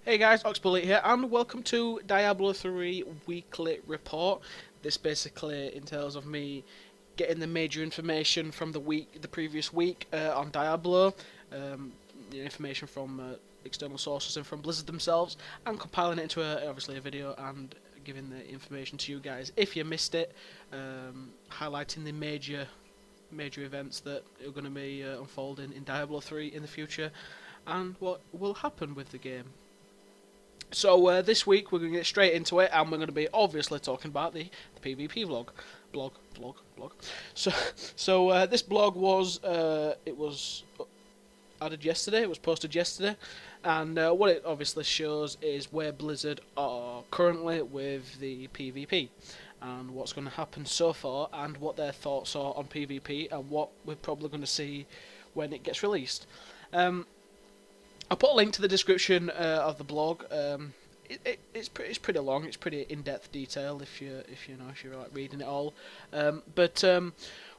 Hey guys, Oxbullet here, and welcome to Diablo 3 Weekly Report. This basically entails of me getting the major information from the previous week on Diablo, information from external sources and from Blizzard themselves, and compiling it into obviously a video and giving the information to you guys if you missed it, highlighting the major events that are going to be unfolding in Diablo 3 in the future, and what will happen with the game. So this week we're going to get straight into it, and we're going to be obviously talking about the PvP blog. So this blog was added yesterday. It was posted yesterday, and what it obviously shows is where Blizzard are currently with the PvP, and what's going to happen so far, and what their thoughts are on PvP, and what we're probably going to see when it gets released. I'll put a link to the description of the blog. It's pretty long. It's pretty in-depth detail if you're like reading it all. But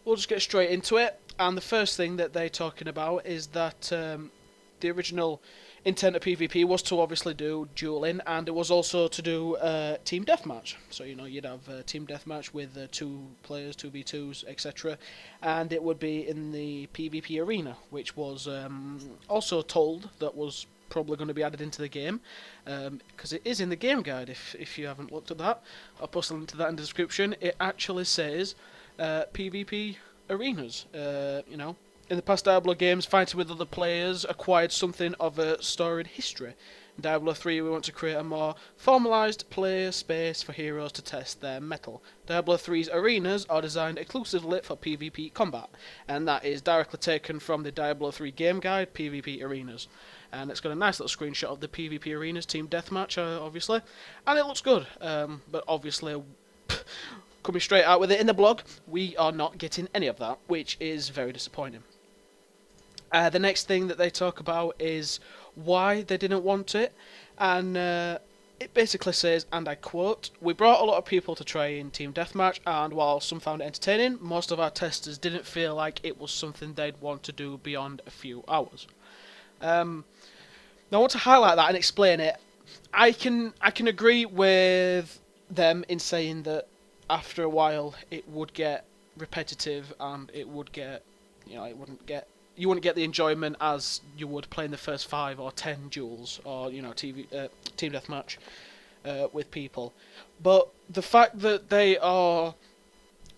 we'll just get straight into it. And the first thing that they're talking about is that the original intent of PvP was to obviously do dueling, and it was also to do team deathmatch. So you'd have team deathmatch with 2 players, 2v2s, etc. And it would be in the PvP arena, which was also told that was probably going to be added into the game, because it is in the game guide. If you haven't looked at that, I'll post a link to that in the description. It actually says PvP arenas. In the past Diablo games, fighting with other players acquired something of a storied history. In Diablo 3, we want to create a more formalised player space for heroes to test their mettle. Diablo 3's arenas are designed exclusively for PvP combat, and that is directly taken from the Diablo 3 game guide, PvP arenas. And it's got a nice little screenshot of the PvP arenas, team deathmatch, obviously, and it looks good. But obviously, coming straight out with it in the blog, we are not getting any of that, which is very disappointing. The next thing that they talk about is why they didn't want it, and it basically says, and I quote, "We brought a lot of people to try in Team Deathmatch, and while some found it entertaining, most of our testers didn't feel like it was something they'd want to do beyond a few hours." Now I want to highlight that and explain it. I can agree with them in saying that after a while it would get repetitive, and it would get, you wouldn't get the enjoyment as you would playing the first 5 or 10 duels, or team deathmatch with people. But the fact that they are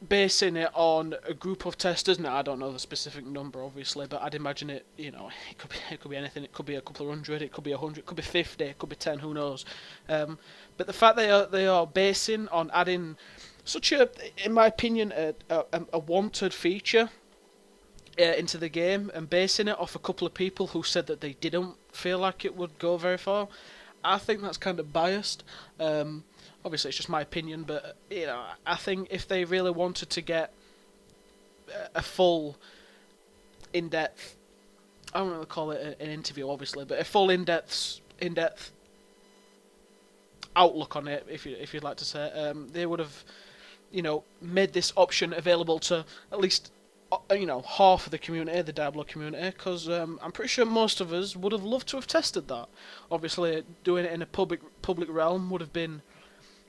basing it on a group of testers, now I don't know the specific number obviously, but I'd imagine it could be anything. It could be a couple of hundred, it could be 100, it could be 50, it could be 10, who knows. But the fact they are basing on adding such a, in my opinion, a wanted feature into the game, and basing it off a couple of people who said that they didn't feel like it would go very far, I think that's kind of biased. Obviously, it's just my opinion, but I think if they really wanted to get a full, in-depth, I don't really call it an interview, obviously, but a full in-depth outlook on it, if you'd like to say, they would have, made this option available to at least half of the community, the Diablo community, because I'm pretty sure most of us would have loved to have tested that. Obviously, doing it in a public realm would have been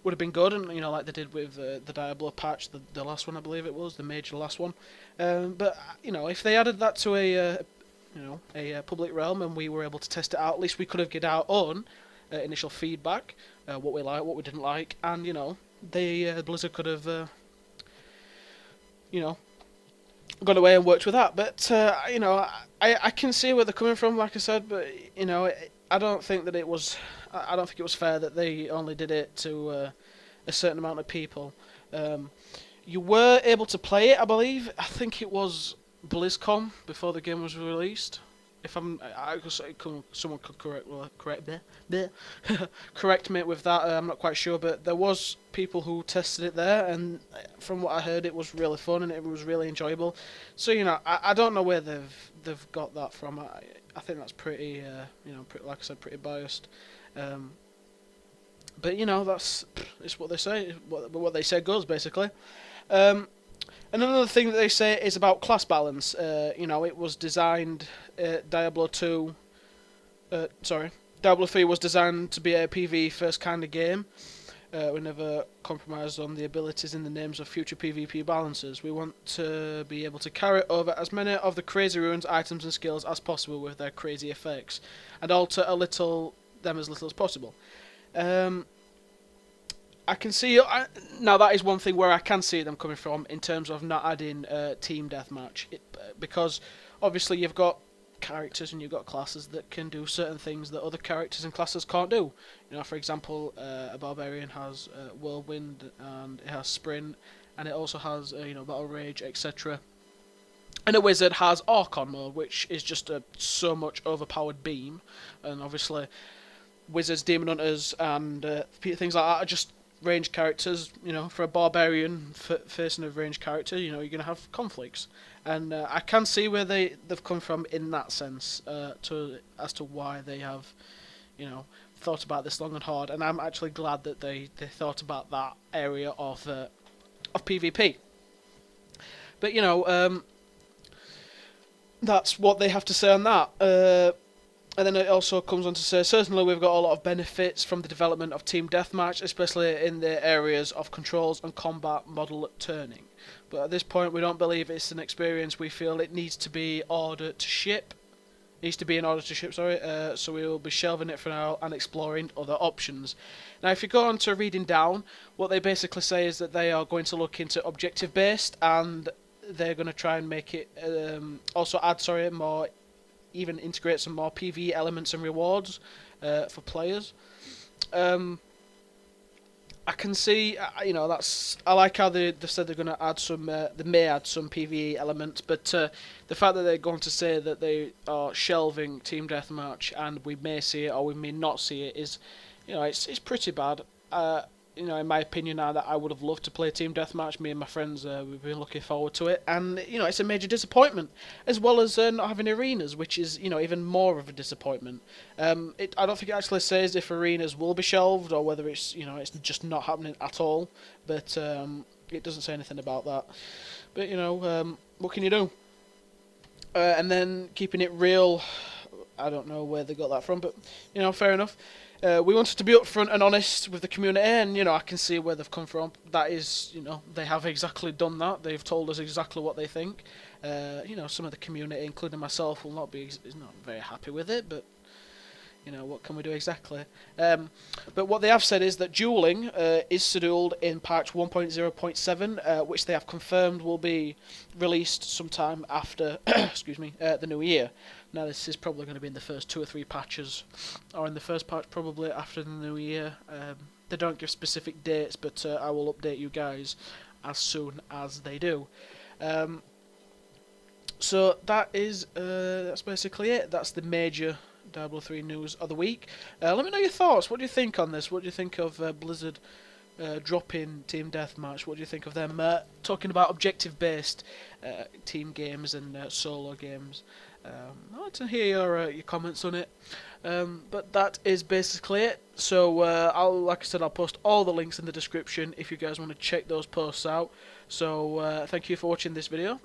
good, and like they did with the Diablo patch, the last one I believe it was, the major last one. But if they added that to a public realm and we were able to test it out, at least we could have get our own initial feedback, what we liked, what we didn't like, and Blizzard could have gone away and worked with that. But I can see where they're coming from, like I said, but I don't think that it was. I don't think it was fair that they only did it to a certain amount of people. You were able to play it, I believe. I think it was BlizzCon before the game was released. If someone could correct me with that. I'm not quite sure, but there was people who tested it there, and from what I heard, it was really fun and it was really enjoyable. So I don't know where they've got that from. I think that's pretty like I said, pretty biased. But it's what they say. What they say goes, basically. Another thing that they say is about class balance. It was designed, Diablo 2. Diablo 3 was designed to be a PvE first kind of game. We never compromised on the abilities in the names of future PvP balances. We want to be able to carry over as many of the crazy runes, items and skills as possible with their crazy effects, and alter them as little as possible. I can see now that is one thing where I can see them coming from in terms of not adding team deathmatch, because obviously you've got characters and you've got classes that can do certain things that other characters and classes can't do. You know, for example, a barbarian has whirlwind and it has sprint, and it also has battle rage, etc. And a wizard has Archon mode, which is just a so much overpowered beam, and obviously wizards, demon hunters, and things like that are just ranged characters. You know, for a barbarian facing a ranged character, you're going to have conflicts, and I can see where they've come from in that sense, as to why they have, thought about this long and hard. And I'm actually glad that they thought about that area of PvP. But that's what they have to say on that. And then it also comes on to say, certainly we've got a lot of benefits from the development of Team Deathmatch, especially in the areas of controls and combat model turning. But at this point, we don't believe it's an experience we feel it needs to be ordered to ship. So we will be shelving it for now and exploring other options. Now, if you go on to reading down, what they basically say is that they are going to look into objective-based, and they're going to try and make it more, even integrate some more PvE elements and rewards for players. I can see, I like how they said they're going to add some, they may add some PvE elements, but the fact that they're going to say that they are shelving Team Deathmatch and we may see it or we may not see it is, it's pretty bad. In my opinion, now that I would have loved to play Team Deathmatch, me and my friends, we've been looking forward to it, and it's a major disappointment, as well as not having arenas, which is even more of a disappointment. I don't think it actually says if arenas will be shelved or whether it's it's just not happening at all, but it doesn't say anything about that. But what can you do? And then keeping it real, I don't know where they got that from, but fair enough. We wanted to be upfront and honest with the community, and I can see where they've come from. That is, they have exactly done that. They've told us exactly what they think. Some of the community, including myself, will not be not very happy with it, but what can we do exactly? But what they have said is that dueling is scheduled in patch 1.0.7, which they have confirmed will be released sometime after the new year. Now, this is probably going to be in the first 2 or 3 patches, or in the first patch probably after the new year. They don't give specific dates, but I will update you guys as soon as they do. So that's basically it. That's the major Diablo 3 news of the week. Let me know your thoughts. What do you think on this? What do you think of Blizzard dropping Team Deathmatch? What do you think of them talking about objective-based team games and solo games? I'd like to hear your comments on it. But that is basically it. So like I said, I'll post all the links in the description if you guys want to check those posts out. So thank you for watching this video.